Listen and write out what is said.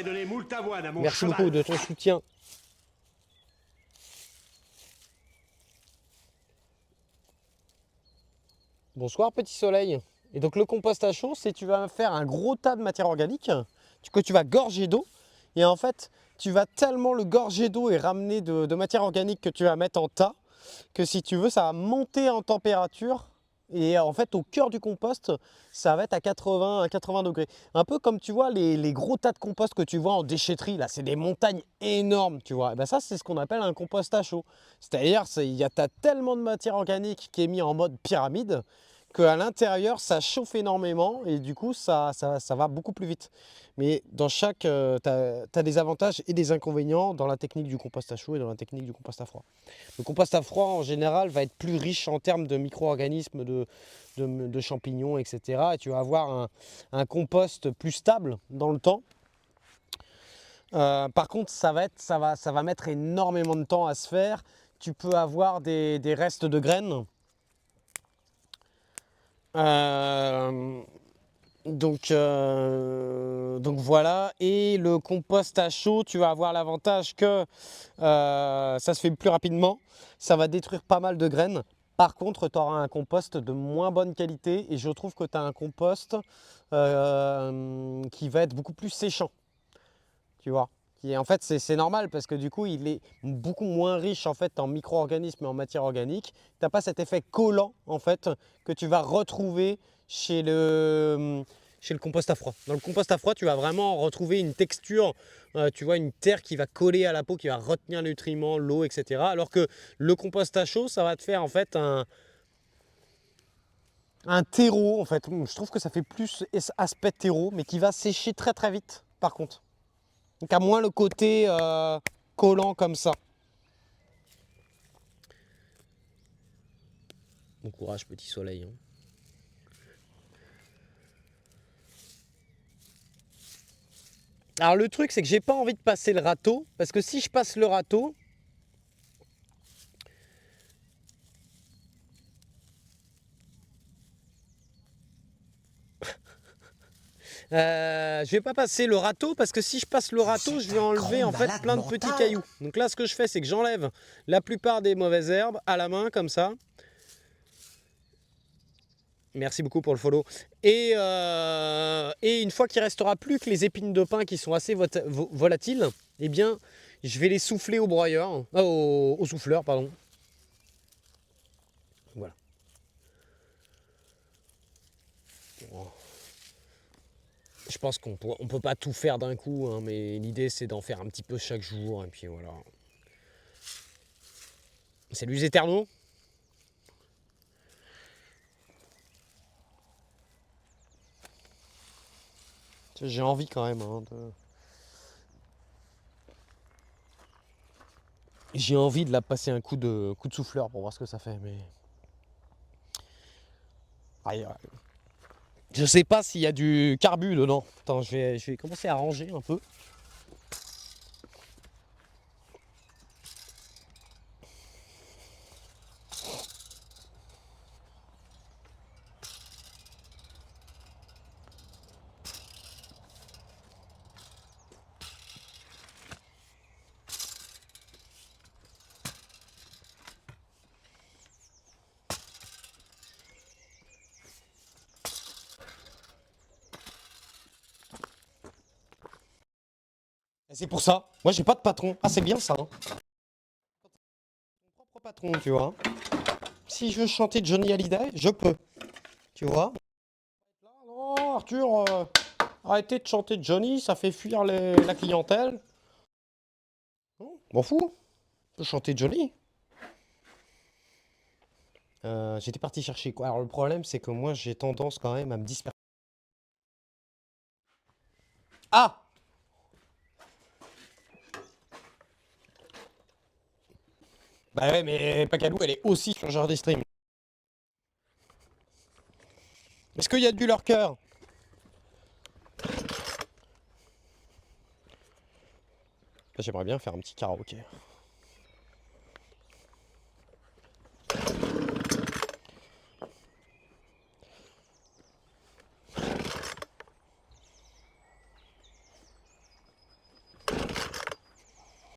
Donné moult avoine à mon Merci cheval. beaucoup de ton soutien. Bonsoir petit soleil. Et donc le compost à chaud, c'est tu vas faire un gros tas de matière organique que tu vas gorger d'eau. Et en fait, tu vas tellement le gorger d'eau et ramener de matière organique que tu vas mettre en tas, que si tu veux, ça va monter en température. Et en fait, au cœur du compost, ça va être à 80 degrés. Un peu comme tu vois les gros tas de compost que tu vois en déchetterie, là, c'est des montagnes énormes, tu vois. Et ben ça, c'est ce qu'on appelle un compost à chaud. C'est-à-dire, t'as tellement de matière organique qui est mis en mode pyramide qu'à l'intérieur, ça chauffe énormément et du coup, ça va beaucoup plus vite. Mais dans chaque, tu as des avantages et des inconvénients dans la technique du compost à chaud et dans la technique du compost à froid. Le compost à froid, en général, va être plus riche en termes de micro-organismes, de champignons, etc. Et tu vas avoir un compost plus stable dans le temps. Par contre, ça va mettre énormément de temps à se faire. Tu peux avoir des restes de graines. Donc voilà, et le compost à chaud, tu vas avoir l'avantage que ça se fait plus rapidement, ça va détruire pas mal de graines. Par contre, tu auras un compost de moins bonne qualité et je trouve que tu as un compost qui va être beaucoup plus séchant, tu vois. En fait, c'est normal parce que du coup, il est beaucoup moins riche en fait en micro-organismes et en matière organique. Tu n'as pas cet effet collant en fait que tu vas retrouver chez le compost à froid. Dans le compost à froid, tu vas vraiment retrouver une texture, tu vois, une terre qui va coller à la peau, qui va retenir les nutriments, l'eau, etc. Alors que le compost à chaud, ça va te faire en fait un terreau en fait. Je trouve que ça fait plus aspect terreau, mais qui va sécher très très vite par contre. Donc à moins le côté collant comme ça. Bon courage petit soleil. Hein. Alors le truc c'est que j'ai pas envie de passer le râteau, parce que si je passe le râteau, je vais pas passer le râteau, parce que si je passe le râteau, je vais enlever en fait plein de petits cailloux. Donc là ce que je fais c'est que j'enlève la plupart des mauvaises herbes à la main comme ça. Merci beaucoup pour le follow. Et une fois qu'il restera plus que les épines de pin qui sont assez volatiles, eh bien je vais les souffler au broyeur, au souffleur pardon. Voilà. Je pense qu'on peut pas tout faire d'un coup, hein, mais l'idée c'est d'en faire un petit peu chaque jour, et puis voilà. Salut Zéterno. J'ai envie quand même J'ai envie de la passer un coup de souffleur pour voir ce que ça fait, mais... Je sais pas s'il y a du carbu dedans. Attends, je vais commencer à ranger un peu. Et c'est pour ça. Moi, j'ai pas de patron. Ah, c'est bien ça. Hein. Mon propre patron, tu vois. Si je veux chanter Johnny Hallyday, je peux. Tu vois. Non, Arthur, arrêtez de chanter Johnny, ça fait fuir la clientèle. Non, m'en fous. Je peux chanter Johnny. J'étais parti chercher quoi. Alors le problème, c'est que moi, j'ai tendance quand même à me disperser. Ah! Bah ouais, mais Pacalou, elle est aussi sur Jardin Stream. Est-ce qu'il y a du lurker? J'aimerais bien faire un petit karaoké.